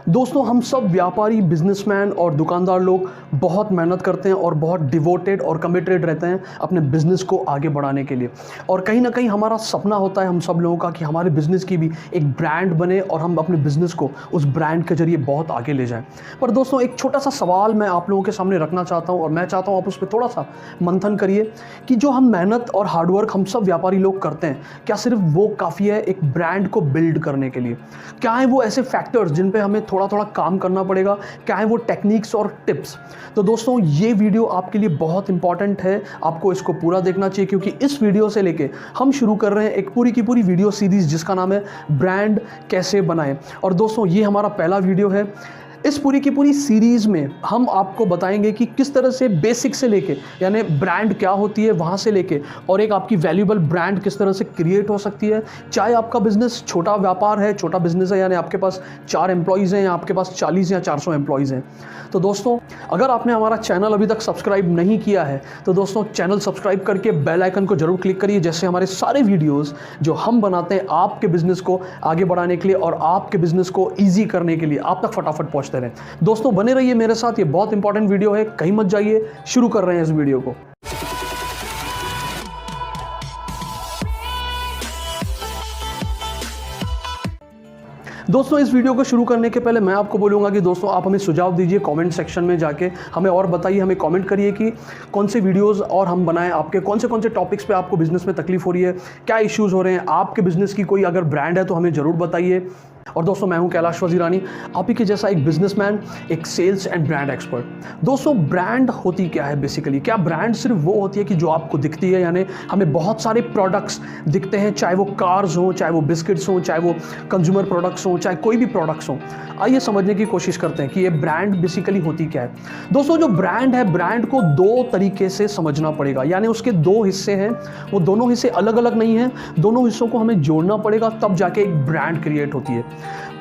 दोस्तों, हम सब व्यापारी, बिजनेसमैन और दुकानदार लोग बहुत मेहनत करते हैं और बहुत डिवोटेड और कमिटेड रहते हैं अपने बिजनेस को आगे बढ़ाने के लिए। और कहीं ना कहीं हमारा सपना होता है हम सब लोगों का कि हमारे बिजनेस की भी एक ब्रांड बने और हम अपने बिजनेस को उस ब्रांड के जरिए बहुत आगे ले जाएं। पर दोस्तों, एक छोटा सा सवाल मैं आप लोगों के सामने रखना चाहता हूं और मैं चाहता हूं आप उस पर थोड़ा सा मंथन करिए कि जो हम मेहनत और हार्डवर्क हम सब व्यापारी लोग करते हैं, क्या सिर्फ वो काफ़ी है एक ब्रांड को बिल्ड करने के लिए? क्या है वो ऐसे फैक्टर्स जिन पे हमें थोड़ा थोड़ा काम करना पड़ेगा? क्या है वो टेक्निक्स और टिप्स? तो दोस्तों, ये वीडियो आपके लिए बहुत इंपॉर्टेंट है, आपको इसको पूरा देखना चाहिए, क्योंकि इस वीडियो से लेके हम शुरू कर रहे हैं एक पूरी की पूरी वीडियो सीरीज जिसका नाम है ब्रांड कैसे बनाएं। और दोस्तों, ये हमारा पहला वीडियो है। इस पूरी की पूरी सीरीज़ में हम आपको बताएंगे कि किस तरह से बेसिक से लेके, यानी ब्रांड क्या होती है वहाँ से लेके, और एक आपकी वैल्यूएबल ब्रांड किस तरह से क्रिएट हो सकती है। चाहे आपका बिजनेस छोटा व्यापार है, छोटा बिजनेस है, यानी आपके पास 4 एम्प्लॉयज़ हैं या आपके पास 40 या 400 एम्प्लॉयज़ हैं। तो दोस्तों, अगर आपने हमारा चैनल अभी तक सब्सक्राइब नहीं किया है तो दोस्तों चैनल सब्सक्राइब करके बेल आइकन को जरूर क्लिक करिए, जैसे हमारे सारे वीडियोज़ जो हम बनाते हैं आपके बिजनेस को आगे बढ़ाने के लिए और आपके बिजनेस को ईजी करने के लिए आप तक फटाफट पहुँचते रहें। दोस्तों, बने रहिए मेरे साथ, ये बहुत इंपॉर्टेंट वीडियो है, कहीं मत जाइए। शुरू कर रहे हैं इस वीडियो को। दोस्तों, इस वीडियो को शुरू करने के पहले मैं आपको बोलूँगा कि दोस्तों आप हमें सुझाव दीजिए कमेंट सेक्शन में जाके, हमें और बताइए, हमें कमेंट करिए कि कौन से वीडियोस और हम बनाएं, आपके कौन से टॉपिक्स पे आपको बिजनेस में तकलीफ हो रही है, क्या इश्यूज़ हो रहे हैं आपके बिजनेस की। कोई अगर ब्रांड है तो हमें ज़रूर बताइए। और दोस्तों, मैं हूं कैलाश वजीरानी, आप ही के जैसा एक बिजनेसमैन, एक सेल्स एंड ब्रांड एक्सपर्ट। दोस्तों, ब्रांड होती क्या है बेसिकली? क्या ब्रांड सिर्फ वो होती है कि जो आपको दिखती है, यानी हमें बहुत सारे प्रोडक्ट्स दिखते हैं, चाहे वो कार्स हों, चाहे वो बिस्किट्स हों, चाहे वो कंज्यूमर प्रोडक्ट्स हों, चाहे कोई भी प्रोडक्ट्स हों। आइए समझने की कोशिश करते हैं कि ये ब्रांड बेसिकली होती क्या है। दोस्तों, जो ब्रांड है, ब्रांड को 2 तरीके से समझना पड़ेगा, यानी उसके 2 हिस्से हैं। वो दोनों हिस्से अलग अलग नहीं हैं, दोनों हिस्सों को हमें जोड़ना पड़ेगा, तब जाके एक ब्रांड क्रिएट होती है।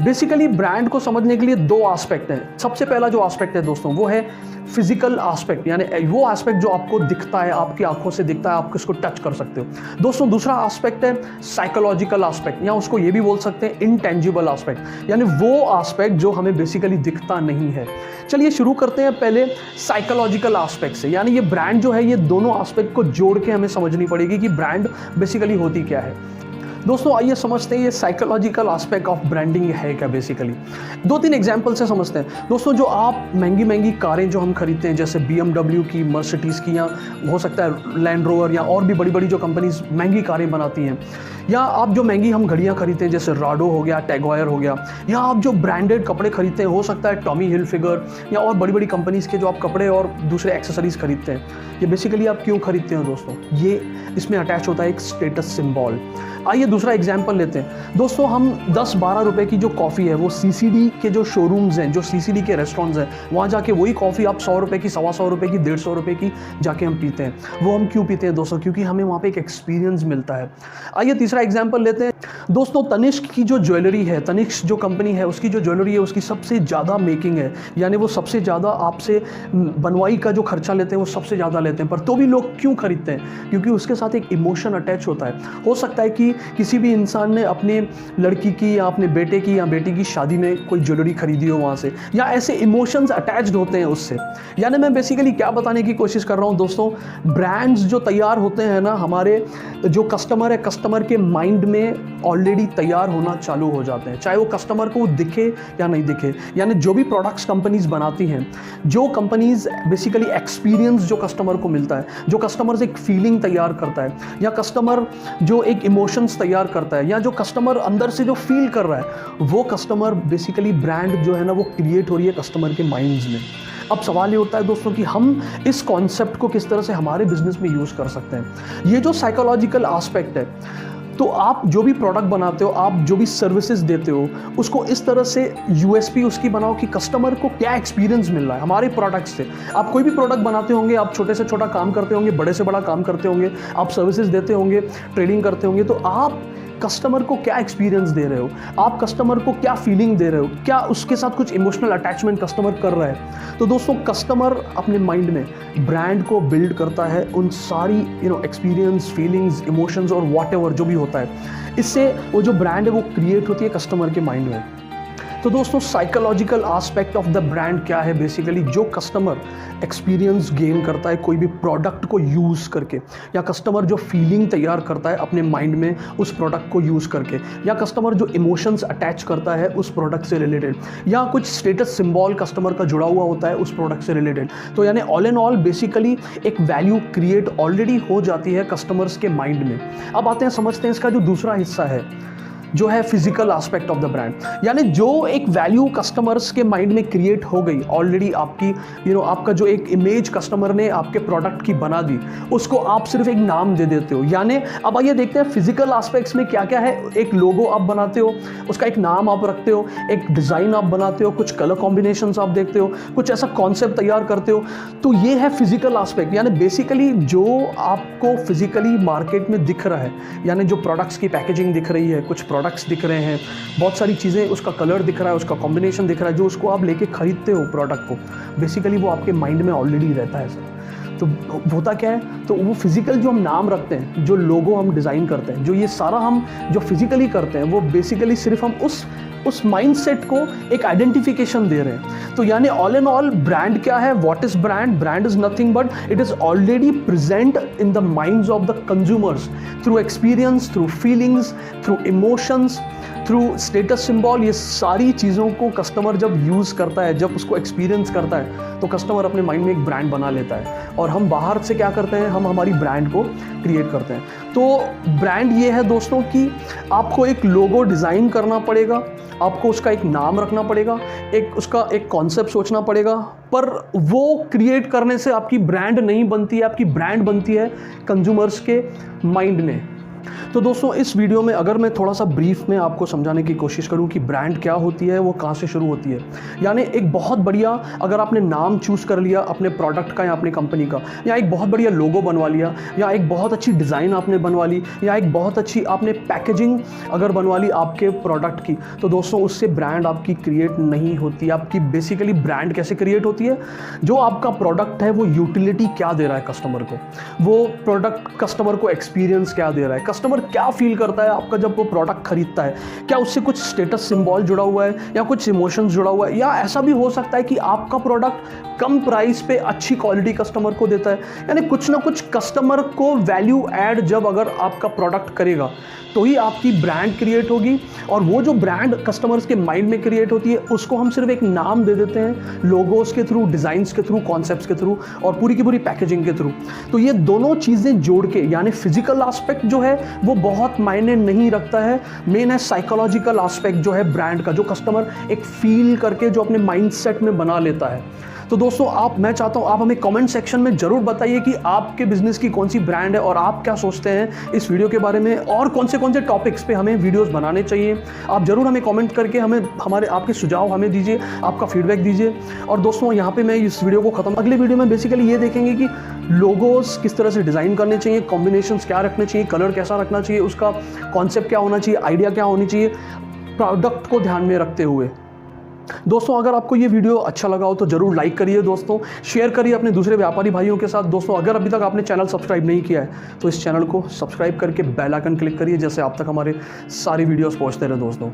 बेसिकली ब्रांड को समझने के लिए 2 एस्पेक्ट हैं। सबसे पहला जो एस्पेक्ट है दोस्तों, वो है फिजिकल एस्पेक्ट, यानी वो एस्पेक्ट जो आपको दिखता है, आपकी आंखों से दिखता है, आप इसको टच कर सकते हो। दोस्तों, दूसरा एस्पेक्ट है साइकोलॉजिकल एस्पेक्ट, या उसको ये भी बोल सकते हैं इनटेंजिबल एस्पेक्ट, यानी वो एस्पेक्ट जो हमें बेसिकली दिखता नहीं है। चलिए शुरू करते हैं पहले साइकोलॉजिकल एस्पेक्ट से, यानी ये ब्रांड जो है, ये दोनों एस्पेक्ट को जोड़ के हमें समझनी पड़ेगी कि ब्रांड बेसिकली होती क्या है। दोस्तों, आइए समझते हैं ये साइकोलॉजिकल एस्पेक्ट ऑफ ब्रांडिंग है क्या बेसिकली। 2-3 एग्जांपल से समझते हैं। दोस्तों, जो आप महंगी महंगी कारें जो हम खरीदते हैं, जैसे BMW की, मर्सिडीज़ की, या हो सकता है लैंड रोवर, या और भी बड़ी बड़ी जो कंपनीज महंगी कारें बनाती हैं, या आप जो महंगी हम घड़ियाँ खरीदते हैं जैसे राडो हो गया, टैग हeuer हो गया, या आप जो ब्रांडेड कपड़े खरीदते हैं, हो सकता है टॉमी हिलफिगर या और बड़ी बड़ी कंपनीज़ के जो आप कपड़े और दूसरे एक्सेसरीज खरीदते हैं, ये बेसिकली आप क्यों खरीदते हैं दोस्तों? ये इसमें अटैच होता है एक स्टेटस सिंबल। आइए दूसरा एग्जाम्पल लेते हैं। दोस्तों, हम 10-12 रुपए की जो कॉफ़ी है, वो CCD के जो शोरूम्स हैं, जो CCD के रेस्टोरेंट्स हैं, वहाँ जाके वही कॉफ़ी आप 100 रुपये की, 125 रुपये की, 150 रुपये की जाके हम पीते हैं। वो हम क्यों पीते हैं दोस्तों? क्योंकि हमें वहाँ पे एक एक्सपीरियंस मिलता है। आइए तीसरा एग्जाम्पल लेते हैं। दोस्तों, तनिष्क की जो ज्वेलरी है, तनिष्क जो कंपनी है, उसकी जो ज्वेलरी है, उसकी सबसे ज़्यादा मेकिंग है, यानी वो सबसे ज़्यादा आपसे बनवाई का जो खर्चा लेते हैं वो सबसे ज़्यादा लेते हैं, पर तो भी लोग क्यों खरीदते हैं? क्योंकि उसके साथ एक इमोशन अटैच होता है। हो सकता है कि किसी भी इंसान ने अपने लड़की की या अपने बेटे की या बेटी की शादी में कोई ज्वेलरी खरीदी हो वहाँ से, या ऐसे इमोशंस अटैच्ड होते हैं उससे। यानी मैं बेसिकली क्या बताने की कोशिश कर रहा हूँ दोस्तों, ब्रांड्स जो तैयार होते हैं ना, हमारे जो कस्टमर है, कस्टमर के माइंड में ऑलरेडी तैयार होना चालू हो जाते हैं, चाहे वो कस्टमर को दिखे या नहीं दिखे। यानी जो भी प्रोडक्ट्स कंपनीज बनाती हैं, जो कंपनीज बेसिकली एक्सपीरियंस जो कस्टमर को मिलता है, जो कस्टमर से एक फीलिंग तैयार करता है, या कस्टमर जो एक इमोशंस तैयार करता है, या जो कस्टमर अंदर से जो फील कर रहा है, वो कस्टमर बेसिकली ब्रांड जो है ना, वो क्रिएट हो रही है कस्टमर के माइंड्स में। अब सवाल ये उठता है दोस्तों कि हम इस कॉन्सेप्ट को किस तरह से हमारे बिजनेस में यूज़ कर सकते हैं। ये जो साइकोलॉजिकल एस्पेक्ट है, तो आप जो भी प्रोडक्ट बनाते हो, आप जो भी सर्विसेज देते हो, उसको इस तरह से USP उसकी बनाओ कि कस्टमर को क्या एक्सपीरियंस मिल रहा है हमारे प्रोडक्ट से। आप कोई भी प्रोडक्ट बनाते होंगे, आप छोटे से छोटा काम करते होंगे, बड़े से बड़ा काम करते होंगे, आप सर्विसेज देते होंगे, ट्रेडिंग करते होंगे, तो आप कस्टमर को क्या एक्सपीरियंस दे रहे हो, आप कस्टमर को क्या फीलिंग दे रहे हो, क्या उसके साथ कुछ इमोशनल अटैचमेंट कस्टमर कर रहा है। तो दोस्तों, कस्टमर अपने माइंड में ब्रांड को बिल्ड करता है उन सारी एक्सपीरियंस, फीलिंग्स, इमोशंस और व्हाटएवर जो भी होता है, इससे वो जो ब्रांड है वो क्रिएट होती है कस्टमर के माइंड में। तो दोस्तों psychological aspect of the brand क्या है, बेसिकली जो कस्टमर एक्सपीरियंस गेन करता है कोई भी प्रोडक्ट को यूज़ करके, या कस्टमर जो फीलिंग तैयार करता है अपने माइंड में उस प्रोडक्ट को यूज़ करके, या कस्टमर जो इमोशंस अटैच करता है उस प्रोडक्ट से रिलेटेड, या कुछ स्टेटस सिंबल कस्टमर का जुड़ा हुआ होता है उस प्रोडक्ट से रिलेटेड। तो यानी ऑल एंड ऑल बेसिकली एक वैल्यू क्रिएट ऑलरेडी हो जाती है कस्टमर्स के माइंड में। अब आते हैं समझते हैं इसका जो दूसरा हिस्सा है जो है physical aspect of the brand, यानी जो एक वैल्यू कस्टमर्स के माइंड में क्रिएट हो गई ऑलरेडी, आपकी आपका जो एक इमेज कस्टमर ने आपके प्रोडक्ट की बना दी, उसको आप सिर्फ एक नाम दे देते हो। यानी अब आइए देखते हैं फिजिकल एस्पेक्ट्स में क्या क्या है। एक लोगो आप बनाते हो, उसका एक नाम आप रखते हो, एक डिज़ाइन आप बनाते हो, कुछ कलर कॉम्बिनेशंस आप देखते हो, कुछ ऐसा कॉन्सेप्ट तैयार करते हो। तो ये है फिजिकल एस्पेक्ट, यानी बेसिकली जो आपको फिजिकली मार्केट में दिख रहा है, यानी जो प्रोडक्ट्स की पैकेजिंग दिख रही है, कुछ प्रोडक्ट्स दिख रहे हैं, बहुत सारी चीज़ें, उसका कलर दिख रहा है, उसका कॉम्बिनेशन दिख रहा है, जो उसको आप लेके खरीदते हो प्रोडक्ट को, बेसिकली वो आपके माइंड में ऑलरेडी रहता है सर। तो होता क्या है, तो वो फिजिकल जो हम नाम रखते हैं, जो लोगो हम डिज़ाइन करते हैं, जो ये सारा हम जो फिजिकली करते हैं, वो बेसिकली सिर्फ हम उस माइंडसेट को एक आइडेंटिफिकेशन दे रहे हैं। तो यानी ऑल एंड ऑल ब्रांड क्या है, what is brand? Brand is nothing but it is already present in the minds of the consumers through experience, through feelings, through emotions, through status symbol. ये सारी चीज़ों को कस्टमर जब use करता है, जब उसको एक्सपीरियंस करता है, तो कस्टमर अपने माइंड में एक ब्रांड बना लेता है। और हम बाहर से क्या करते हैं, हम हमारी ब्रांड को क्रिएट करते हैं। तो ब्रांड ये है दोस्तों कि आपको एक लोगो डिज़ाइन करना पड़ेगा, आपको उसका एक नाम रखना पड़ेगा, उसका एक कॉन्सेप्ट सोचना पड़ेगा, पर वो क्रिएट करने से आपकी ब्रांड नहीं बनती है, आपकी ब्रांड बनती है कंज्यूमर्स के माइंड में। तो दोस्तों इस वीडियो में अगर मैं थोड़ा सा ब्रीफ में आपको समझाने की कोशिश करूं कि ब्रांड क्या होती है, वो कहां से शुरू होती है। यानी एक बहुत बढ़िया, अगर आपने नाम चूज़ कर लिया अपने प्रोडक्ट का या अपनी कंपनी का, या एक बहुत बढ़िया लोगो बनवा लिया, या एक बहुत अच्छी डिज़ाइन आपने बनवा ली, या एक बहुत अच्छी आपने पैकेजिंग अगर बनवा ली आपके प्रोडक्ट की, तो दोस्तों उससे ब्रांड आपकी क्रिएट नहीं होती। आपकी बेसिकली ब्रांड कैसे क्रिएट होती है, जो आपका प्रोडक्ट है वो यूटिलिटी क्या दे रहा है कस्टमर को, वो प्रोडक्ट कस्टमर को एक्सपीरियंस क्या दे रहा है, कस्टमर क्या फील करता है आपका जब वो प्रोडक्ट खरीदता है, क्या उससे कुछ स्टेटस सिंबल जुड़ा हुआ है या कुछ इमोशंस जुड़ा हुआ है, या ऐसा भी हो सकता है कि आपका प्रोडक्ट कम प्राइस पे अच्छी क्वालिटी कस्टमर को देता है। यानी कुछ ना कुछ कस्टमर को वैल्यू ऐड जब अगर आपका प्रोडक्ट करेगा तो ही आपकी ब्रांड क्रिएट होगी। और वो जो ब्रांड कस्टमर्स के माइंड में क्रिएट होती है उसको हम सिर्फ एक नाम दे देते हैं, लोगोस के थ्रू, डिज़ाइंस के थ्रू, कॉन्सेप्ट्स के थ्रू और पूरी की पूरी पैकेजिंग के थ्रू। तो ये दोनों चीज़ें जोड़ के, यानी फिजिकल एस्पेक्ट जो है वो बहुत मायने नहीं रखता है, मेन है साइकोलॉजिकल एस्पेक्ट जो है ब्रांड का, जो कस्टमर एक फील करके जो अपने माइंडसेट में बना लेता है। तो दोस्तों मैं चाहता हूँ आप हमें कमेंट सेक्शन में ज़रूर बताइए कि आपके बिजनेस की कौन सी ब्रांड है और आप क्या सोचते हैं इस वीडियो के बारे में, और कौन से टॉपिक्स पे हमें वीडियोस बनाने चाहिए। आप ज़रूर हमें कमेंट करके आपके सुझाव हमें दीजिए, आपका फीडबैक दीजिए। और दोस्तों यहाँ पे मैं इस वीडियो को ख़त्म, अगले वीडियो में बेसिकली ये देखेंगे कि लोगोस किस तरह से डिज़ाइन करने चाहिए, कॉम्बिनेशंस क्या रखने चाहिए, कलर कैसा रखना चाहिए, उसका कॉन्सेप्ट क्या होना चाहिए, आइडिया क्या होनी चाहिए, प्रोडक्ट को ध्यान में रखते हुए। दोस्तों अगर आपको ये वीडियो अच्छा लगा हो तो ज़रूर लाइक करिए दोस्तों, शेयर करिए अपने दूसरे व्यापारी भाइयों के साथ। दोस्तों अगर अभी तक आपने चैनल सब्सक्राइब नहीं किया है तो इस चैनल को सब्सक्राइब करके बेल आइकन क्लिक करिए, जैसे आप तक हमारे सारी वीडियोस पहुंचते रहे। दोस्तों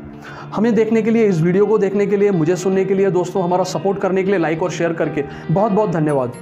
हमें देखने के लिए, इस वीडियो को देखने के लिए, मुझे सुनने के लिए, दोस्तों हमारा सपोर्ट करने के लिए लाइक और शेयर करके बहुत बहुत धन्यवाद।